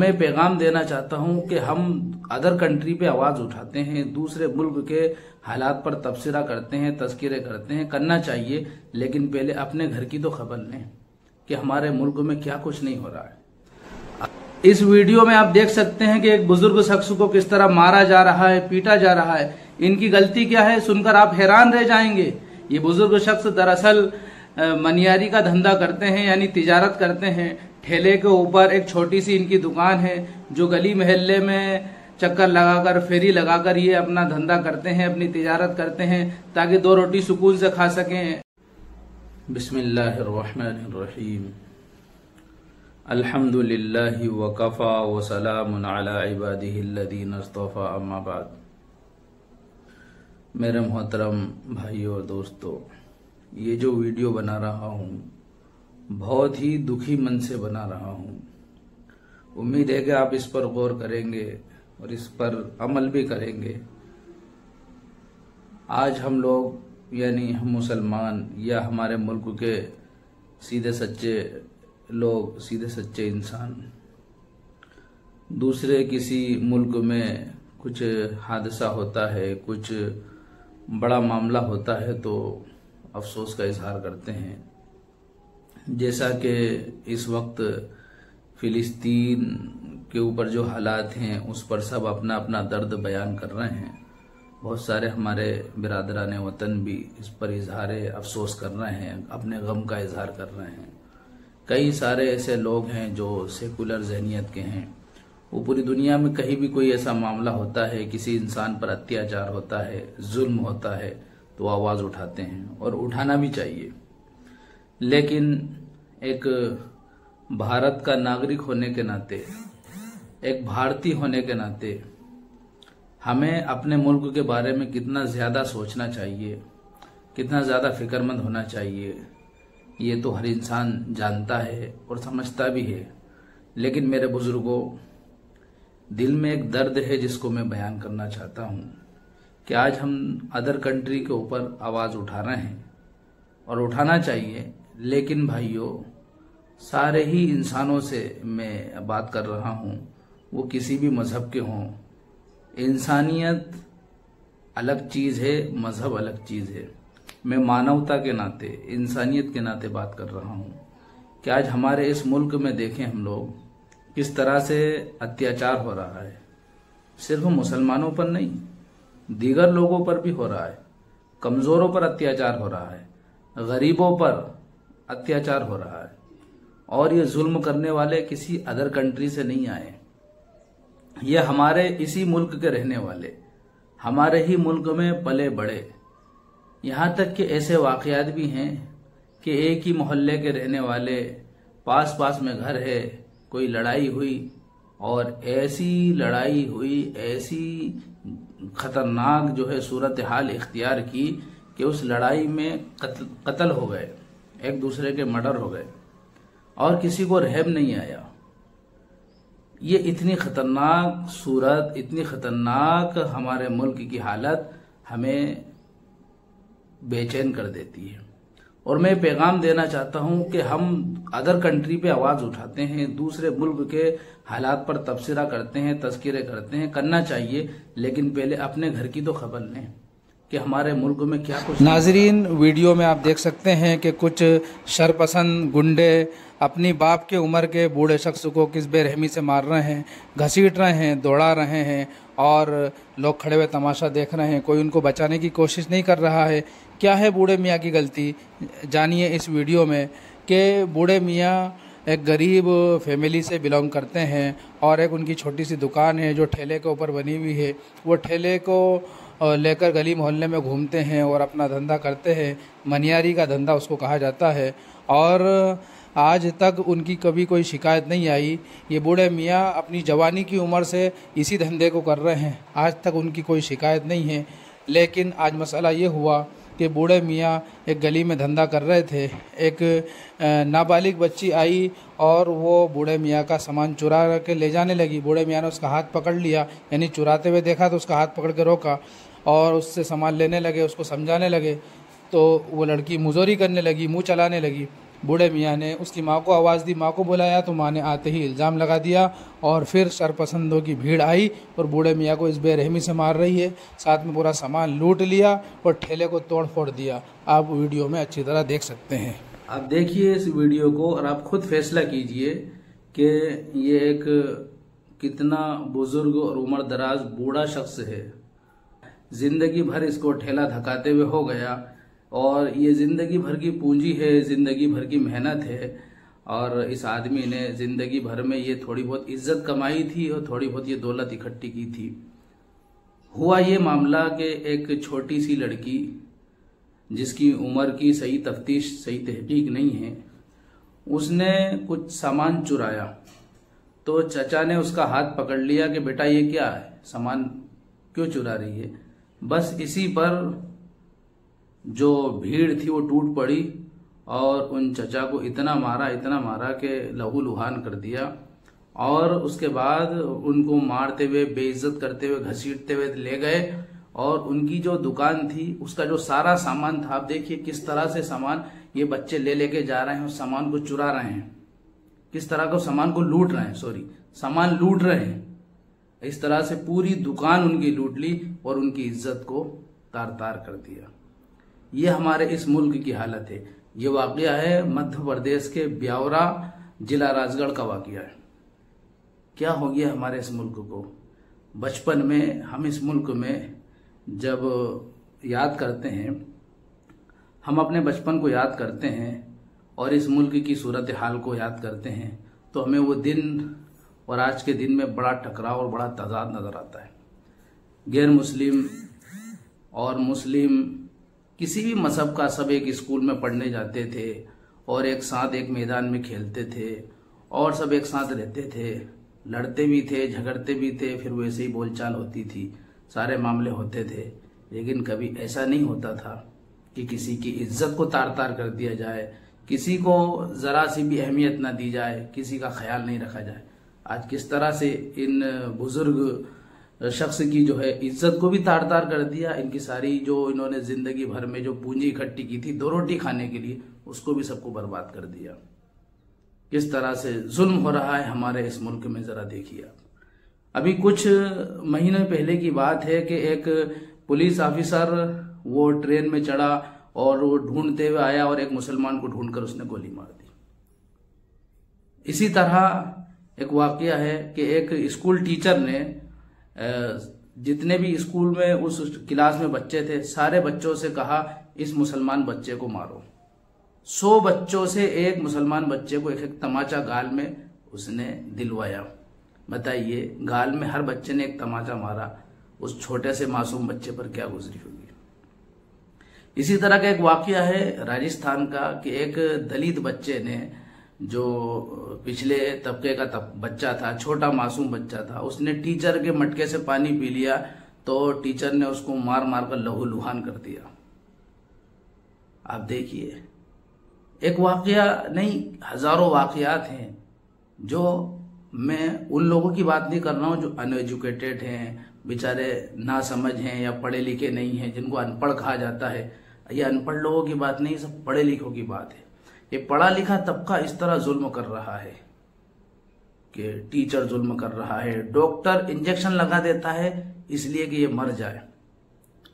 मैं पैगाम देना चाहता हूं कि हम अदर कंट्री पे आवाज उठाते हैं, दूसरे मुल्क के हालात पर तबसरा करते हैं, तस्कीरे करते हैं, करना चाहिए, लेकिन पहले अपने घर की तो खबर लें कि हमारे मुल्क में क्या कुछ नहीं हो रहा है। इस वीडियो में आप देख सकते हैं कि एक बुजुर्ग शख्स को किस तरह मारा जा रहा है, पीटा जा रहा है। इनकी गलती क्या है, सुनकर आप हैरान रह जाएंगे। ये बुजुर्ग शख्स दरअसल मनियारी का धंधा करते हैं, यानी तिजारत करते हैं। ठेले के ऊपर एक छोटी सी इनकी दुकान है, जो गली मोहल्ले में चक्कर लगाकर, फेरी लगाकर ये अपना धंधा करते हैं, अपनी तिजारत करते हैं, ताकि दो रोटी सुकून से खा सकें। बिस्मिल्लाहिर्रहमानिर्रहीम। अल्हम्दुलिल्लाहि वकफा व सलामुन अला इबादिहिल्लज़ीना इस्तफ़ा, अम्मा बाद। मेरे मोहतरम भाइयों और दोस्तों, ये जो वीडियो बना रहा हूँ बहुत ही दुखी मन से बना रहा हूँ। उम्मीद है कि आप इस पर गौर करेंगे और इस पर अमल भी करेंगे। आज हम लोग, यानी हम मुसलमान या हमारे मुल्क के सीधे सच्चे लोग, सीधे सच्चे इंसान, दूसरे किसी मुल्क में कुछ हादसा होता है, कुछ बड़ा मामला होता है तो अफसोस का इजहार करते हैं। जैसा कि इस वक्त फिलिस्तीन के ऊपर जो हालात हैं उस पर सब अपना अपना दर्द बयान कर रहे हैं। बहुत सारे हमारे बिरादरान वतन भी इस पर इजहार अफसोस कर रहे हैं, अपने गम का इजहार कर रहे हैं। कई सारे ऐसे लोग हैं जो सेकुलर जहनियत के हैं। वो पूरी दुनिया में कहीं भी कोई ऐसा मामला होता है, किसी इंसान पर अत्याचार होता है, जुल्म होता है, तो आवाज उठाते हैं और उठाना भी चाहिए। लेकिन एक भारत का नागरिक होने के नाते, एक भारतीय होने के नाते हमें अपने मुल्क के बारे में कितना ज्यादा सोचना चाहिए, कितना ज्यादा फिक्रमंद होना चाहिए, ये तो हर इंसान जानता है और समझता भी है। लेकिन मेरे बुजुर्गों, दिल में एक दर्द है जिसको मैं बयान करना चाहता हूँ कि आज हम अदर कंट्री के ऊपर आवाज उठा रहे हैं और उठाना चाहिए। लेकिन भाइयों, सारे ही इंसानों से मैं बात कर रहा हूँ, वो किसी भी मजहब के हों। इंसानियत अलग चीज है, मजहब अलग चीज है। मैं मानवता के नाते, इंसानियत के नाते बात कर रहा हूँ कि आज हमारे इस मुल्क में देखें हम लोग किस तरह से अत्याचार हो रहा है। सिर्फ मुसलमानों पर नहीं, दीगर लोगों पर भी हो रहा है। कमजोरों पर अत्याचार हो रहा है, गरीबों पर अत्याचार हो रहा है। और ये जुल्म करने वाले किसी अदर कंट्री से नहीं आए, ये हमारे इसी मुल्क के रहने वाले, हमारे ही मुल्क में पले बड़े। यहाँ तक कि ऐसे वाकयात भी हैं कि एक ही मोहल्ले के रहने वाले, पास पास में घर है, कोई लड़ाई हुई और ऐसी लड़ाई हुई, ऐसी खतरनाक जो है सूरत हाल इख्तियार की कि उस लड़ाई में कत्ल हो गए, एक दूसरे के मर्डर हो गए और किसी को रहम नहीं आया। ये इतनी खतरनाक सूरत, इतनी खतरनाक हमारे मुल्क की हालत हमें बेचैन कर देती है। और मैं पैगाम देना चाहता हूं कि हम अदर कंट्री पे आवाज उठाते हैं, दूसरे मुल्क के हालात पर तबसरा करते हैं, तस्कीरे करते हैं, करना चाहिए, लेकिन पहले अपने घर की तो खबर लें कि हमारे मुल्क में क्या कुछ। नाजरीन, वीडियो में आप देख सकते हैं कि कुछ शरपसंद गुंडे अपनी बाप के उम्र के बूढ़े शख्स को किस बेरहमी से मार रहे हैं, घसीट रहे हैं, दौड़ा रहे हैं और लोग खड़े हुए तमाशा देख रहे हैं। कोई उनको बचाने की कोशिश नहीं कर रहा है। क्या है बूढ़े मियाँ की गलती, जानिए इस वीडियो में कि बूढ़े मियाँ एक गरीब फैमिली से बिलोंग करते हैं और एक उनकी छोटी सी दुकान है जो ठेले के ऊपर बनी हुई है। वो ठेले को लेकर गली मोहल्ले में घूमते हैं और अपना धंधा करते हैं। मनियारी का धंधा उसको कहा जाता है और आज तक उनकी कभी कोई शिकायत नहीं आई। ये बूढ़े मियाँ अपनी जवानी की उम्र से इसी धंधे को कर रहे हैं, आज तक उनकी कोई शिकायत नहीं है। लेकिन आज मसला ये हुआ कि बूढ़े मियाँ एक गली में धंधा कर रहे थे। एक नाबालिग बच्ची आई और वो बूढ़े मियाँ का सामान चुरा के ले जाने लगी। बूढ़े मियाँ ने उसका हाथ पकड़ लिया, यानी चुराते हुए देखा तो उसका हाथ पकड़ के रोका और उससे सामान लेने लगे, उसको समझाने लगे। तो वो लड़की मुजोरी करने लगी, मुंह चलाने लगी। बूढ़े मियाँ ने उसकी माँ को आवाज़ दी, माँ को बुलाया तो माँ ने आते ही इल्ज़ाम लगा दिया और फिर शरपसंदों की भीड़ आई और बूढ़े मियाँ को इस बेरहमी से मार रही है। साथ में पूरा सामान लूट लिया और ठेले को तोड़ फोड़ दिया। आप वीडियो में अच्छी तरह देख सकते हैं। आप देखिए इस वीडियो को और आप खुद फैसला कीजिए कि ये एक कितना बुजुर्ग और उम्र दराज बूढ़ा शख्स है। जिंदगी भर इसको ठेला धकाते हुए हो गया और ये जिंदगी भर की पूंजी है, जिंदगी भर की मेहनत है और इस आदमी ने जिंदगी भर में ये थोड़ी बहुत इज्जत कमाई थी और थोड़ी बहुत ये दौलत इकट्ठी की थी। हुआ ये मामला कि एक छोटी सी लड़की जिसकी उम्र की सही तफ्तीश, सही तहकीक नहीं है, उसने कुछ सामान चुराया तो चचा ने उसका हाथ पकड़ लिया कि बेटा ये क्या है, सामान क्यों चुरा रही है। बस इसी पर जो भीड़ थी वो टूट पड़ी और उन चचा को इतना मारा कि लहू लुहान कर दिया और उसके बाद उनको मारते हुए, बेइज्जत करते हुए, घसीटते हुए ले गए और उनकी जो दुकान थी उसका जो सारा सामान था, आप देखिए किस तरह से सामान ये बच्चे ले लेके जा रहे हैं और सामान को चुरा रहे हैं, किस तरह को सामान को लूट रहे हैं, सामान लूट रहे हैं। इस तरह से पूरी दुकान उनकी लूट ली और उनकी इज्जत को तार तार कर दिया। ये हमारे इस मुल्क की हालत है। ये वाकया है मध्य प्रदेश के ब्यावरा जिला राजगढ़ का वाकया है। क्या हो गया हमारे इस मुल्क को। बचपन में हम इस मुल्क में जब याद करते हैं, हम अपने बचपन को याद करते हैं और इस मुल्क की सूरत हाल को याद करते हैं तो हमें वो दिन और आज के दिन में बड़ा टकराव और बड़ा तजाद नजर आता है। गैर मुस्लिम और मुस्लिम किसी भी मजहब का सब एक स्कूल में पढ़ने जाते थे और एक साथ एक मैदान में खेलते थे और सब एक साथ रहते थे, लड़ते भी थे, झगड़ते भी थे, फिर वैसे ही बोलचाल होती थी, सारे मामले होते थे। लेकिन कभी ऐसा नहीं होता था कि किसी की इज्जत को तार तार कर दिया जाए, किसी को जरा सी भी अहमियत ना दी जाए, किसी का ख्याल नहीं रखा जाए। आज किस तरह से इन बुजुर्ग शख्स की जो है इज्जत को भी तार तार कर दिया, इनकी सारी जो इन्होंने जिंदगी भर में जो पूंजी इकट्ठी की थी 2 रोटी खाने के लिए, उसको भी सबको बर्बाद कर दिया। किस तरह से जुल्म हो रहा है हमारे इस मुल्क में, जरा देखिए आप। अभी कुछ महीने पहले की बात है कि एक पुलिस ऑफिसर वो ट्रेन में चढ़ा और वो ढूंढते हुए आया और एक मुसलमान को ढूंढकर उसने गोली मार दी। इसी तरह एक वाकया है कि एक स्कूल टीचर ने जितने भी स्कूल में उस क्लास में बच्चे थे सारे बच्चों से कहा इस मुसलमान बच्चे को मारो। 100 बच्चों से एक मुसलमान बच्चे को एक तमाचा गाल में उसने दिलवाया। बताइए, गाल में हर बच्चे ने एक तमाचा मारा, उस छोटे से मासूम बच्चे पर क्या गुजरी होगी। इसी तरह का एक वाकया है राजस्थान का कि एक दलित बच्चे ने, जो पिछले तबके का बच्चा था, छोटा मासूम बच्चा था, उसने टीचर के मटके से पानी पी लिया तो टीचर ने उसको मार मार कर लहू लुहान कर दिया। आप देखिए, एक वाकया नहीं, हजारों वाकयात हैं। जो मैं उन लोगों की बात नहीं कर रहा हूं जो अनएजुकेटेड हैं, बेचारे ना समझ हैं या पढ़े लिखे नहीं हैं, जिनको अनपढ़ कहा जाता है। ये अनपढ़ लोगों की बात नहीं, सब पढ़े लिखों की बात है। ये पढ़ा लिखा तबका इस तरह जुल्म कर रहा है कि टीचर जुल्म कर रहा है, डॉक्टर इंजेक्शन लगा देता है इसलिए कि ये मर जाए,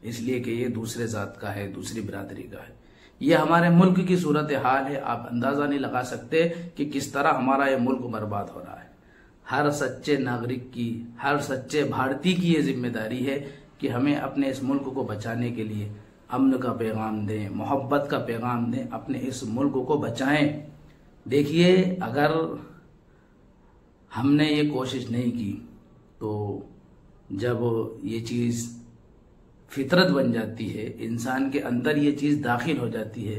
इसलिए कि ये दूसरे जात का है, दूसरी बिरादरी का है। ये हमारे मुल्क की सूरत हाल है। आप अंदाजा नहीं लगा सकते कि किस तरह हमारा ये मुल्क बर्बाद हो रहा है। हर सच्चे नागरिक की, हर सच्चे भारतीय की ये जिम्मेदारी है कि हमें अपने इस मुल्क को बचाने के लिए अमन का पैगाम दें, मोहब्बत का पैगाम दें, अपने इस मुल्क को बचाएं। देखिए, अगर हमने ये कोशिश नहीं की तो जब ये चीज़ फितरत बन जाती है, इंसान के अंदर ये चीज़ दाखिल हो जाती है,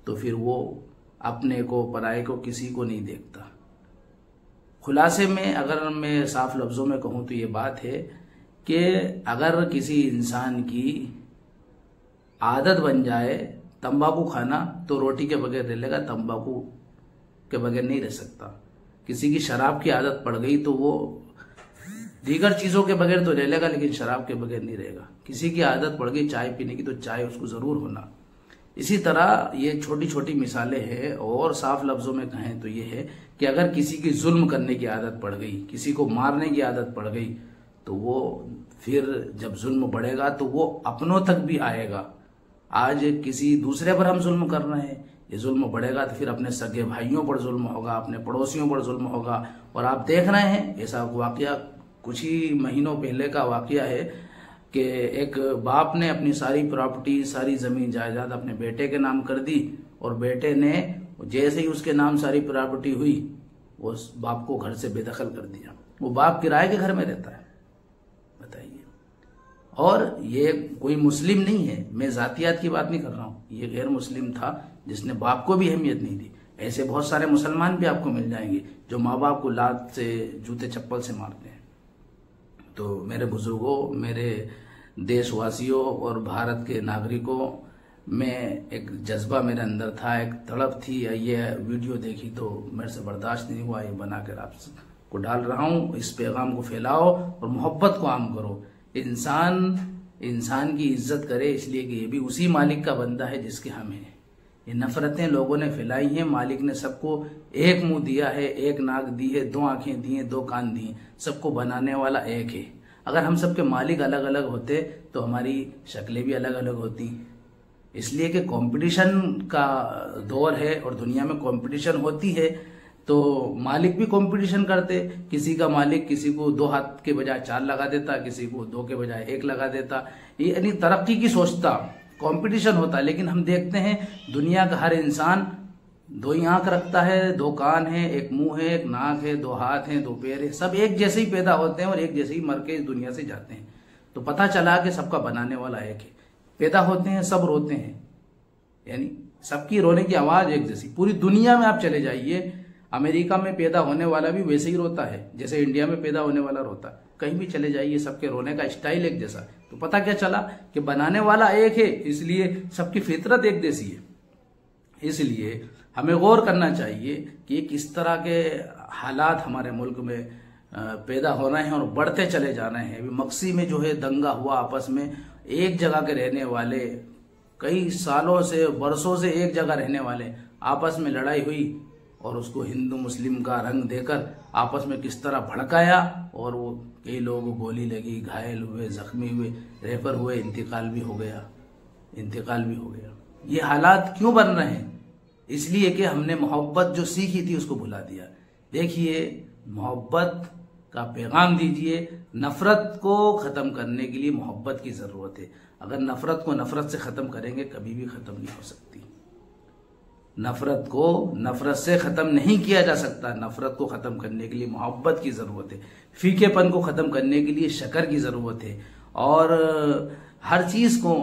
तो फिर वो अपने को, पराये को, किसी को नहीं देखता। खुलासे में अगर मैं साफ लफ्ज़ों में कहूँ तो ये बात है कि अगर किसी इंसान की आदत बन जाए तंबाकू खाना तो रोटी के बगैर रह लेगा, तंबाकू के बगैर नहीं रह सकता। किसी की शराब की आदत पड़ गई तो वो दीगर चीज़ों के बगैर तो रह लेगा लेकिन शराब के बगैर नहीं रहेगा। किसी की आदत पड़ गई चाय पीने की तो चाय उसको ज़रूर होना। इसी तरह ये छोटी छोटी मिसालें हैं। और साफ लफ्जों में कहें तो ये है कि अगर किसी की जुल्म करने की आदत पड़ गई, किसी को मारने की आदत पड़ गई, तो वो फिर जब जुल्म बढ़ेगा तो वो अपनों तक भी आएगा। आज किसी दूसरे पर हम जुल्म कर रहे हैं, ये जुल्म बढ़ेगा तो फिर अपने सगे भाइयों पर जुल्म होगा, अपने पड़ोसियों पर जुल्म होगा। और आप देख रहे हैं ऐसा वाकया कुछ ही महीनों पहले का वाकया है कि एक बाप ने अपनी सारी प्रॉपर्टी, सारी जमीन जायदाद अपने बेटे के नाम कर दी, और बेटे ने जैसे ही उसके नाम सारी प्रॉपर्टी हुई वो उस बाप को घर से बेदखल कर दिया। वो बाप किराए के घर में रहता है, बताइए। और ये कोई मुस्लिम नहीं है, मैं जातियात की बात नहीं कर रहा हूँ, ये गैर मुस्लिम था जिसने बाप को भी अहमियत नहीं दी। ऐसे बहुत सारे मुसलमान भी आपको मिल जाएंगे जो माँ बाप को लात से, जूते चप्पल से मारते हैं। तो मेरे बुजुर्गों, मेरे देशवासियों और भारत के नागरिकों में एक जज्बा मेरे अंदर था, एक तड़प थी। ये वीडियो देखी तो मेरे से बर्दाश्त नहीं हुआ, ये बनाकर आपको डाल रहा हूँ। इस पैगाम को फैलाओ और मोहब्बत को आम करो। इंसान की इज्जत करे, इसलिए कि ये भी उसी मालिक का बंदा है जिसके हम हैं। ये नफरतें लोगों ने फैलाई हैं, मालिक ने सबको एक मुंह दिया है, एक नाक दी है, 2 आंखें दी हैं, 2 कान दिए, सबको बनाने वाला एक है। अगर हम सबके मालिक अलग अलग होते तो हमारी शक्लें भी अलग अलग होती। इसलिए कि कंपटीशन का दौर है और दुनिया में कंपटीशन होती है, तो मालिक भी कंपटीशन करते। किसी का मालिक किसी को 2 हाथ के बजाय 4 लगा देता, किसी को 2 के बजाय 1 लगा देता। ये यानी तरक्की की सोचता, कंपटीशन होता। लेकिन हम देखते हैं दुनिया का हर इंसान 2 ही आंख रखता है, 2 कान है, 1 मुंह है, 1 नाक है, 2 हाथ है, 2 पैर है। सब एक जैसे ही पैदा होते हैं और एक जैसे ही मर के इस दुनिया से जाते हैं। तो पता चला कि सबका बनाने वाला एक है। पैदा होते हैं, सब रोते हैं, यानी सबकी रोने की आवाज एक जैसी। पूरी दुनिया में आप चले जाइए, अमेरिका में पैदा होने वाला भी वैसे ही रोता है जैसे इंडिया में पैदा होने वाला रोता। कहीं भी चले जाइए, सबके रोने का स्टाइल एक जैसा। तो पता क्या चला कि बनाने वाला एक है, इसलिए सबकी फितरत एक जैसी है। इसलिए हमें गौर करना चाहिए कि किस तरह के हालात हमारे मुल्क में पैदा हो रहे हैं और बढ़ते चले जा रहे हैं। अभी मक्सी में जो है दंगा हुआ, आपस में एक जगह के रहने वाले, कई सालों से, बरसों से एक जगह रहने वाले आपस में लड़ाई हुई और उसको हिंदू मुस्लिम का रंग देकर आपस में किस तरह भड़काया, और वो कई लोगों को गोली लगी, घायल हुए, जख्मी हुए, रेफर हुए, इंतकाल भी हो गया। ये हालात क्यों बन रहे हैं? इसलिए कि हमने मोहब्बत जो सीखी थी उसको भुला दिया। देखिए, मोहब्बत का पैगाम दीजिए। नफरत को खत्म करने के लिए मोहब्बत की जरूरत है। अगर नफरत को नफरत से खत्म करेंगे कभी भी खत्म नहीं हो सकती। नफरत को नफरत से खत्म नहीं किया जा सकता। नफरत को खत्म करने के लिए मोहब्बत की जरूरत है। फीकेपन को खत्म करने के लिए शक्कर की जरूरत है। और हर चीज को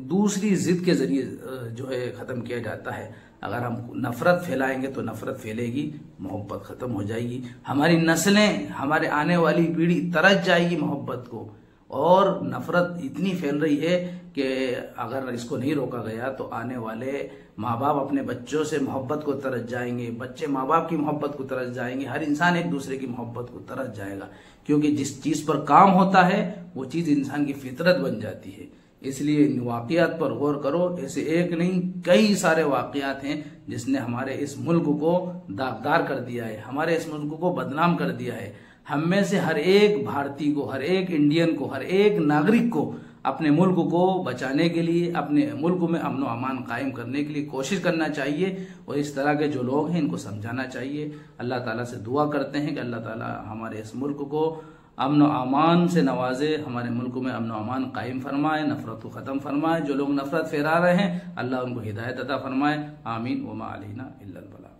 दूसरी जिद के जरिए जो है खत्म किया जाता है। अगर हम नफरत फैलाएंगे तो नफरत फैलेगी, मोहब्बत खत्म हो जाएगी। हमारी नस्लें, हमारे आने वाली पीढ़ी तरस जाएगी मोहब्बत को। और नफरत इतनी फैल रही है कि अगर इसको नहीं रोका गया तो आने वाले माँ बाप अपने बच्चों से मोहब्बत को तरस जाएंगे, बच्चे माँ बाप की मोहब्बत को तरस जाएंगे, हर इंसान एक दूसरे की मोहब्बत को तरस जाएगा। क्योंकि जिस चीज पर काम होता है वो चीज इंसान की फितरत बन जाती है। इसलिए इन वाकयात पर गौर करो। ऐसे एक नहीं, कई सारे वाकयात हैं जिसने हमारे इस मुल्क को दागदार कर दिया है, हमारे इस मुल्क को बदनाम कर दिया है। हम में से हर एक भारतीय को, हर एक इंडियन को, हर एक नागरिक को अपने मुल्क को बचाने के लिए, अपने मुल्क में अमन व अमान कायम करने के लिए कोशिश करना चाहिए। और इस तरह के जो लोग हैं इनको समझाना चाहिए। अल्लाह ताला से दुआ करते हैं कि अल्लाह ताला हमारे इस मुल्क को अमन व अमान से नवाजे, हमारे मुल्क में अमन व अमान कायम फरमाए, नफरत को खत्म फरमाए। जो लोग नफरत फैला रहे हैं अल्लाह उनको हिदायत अता फरमाए। आमीन। वमा अलैना इल्लल बलाग।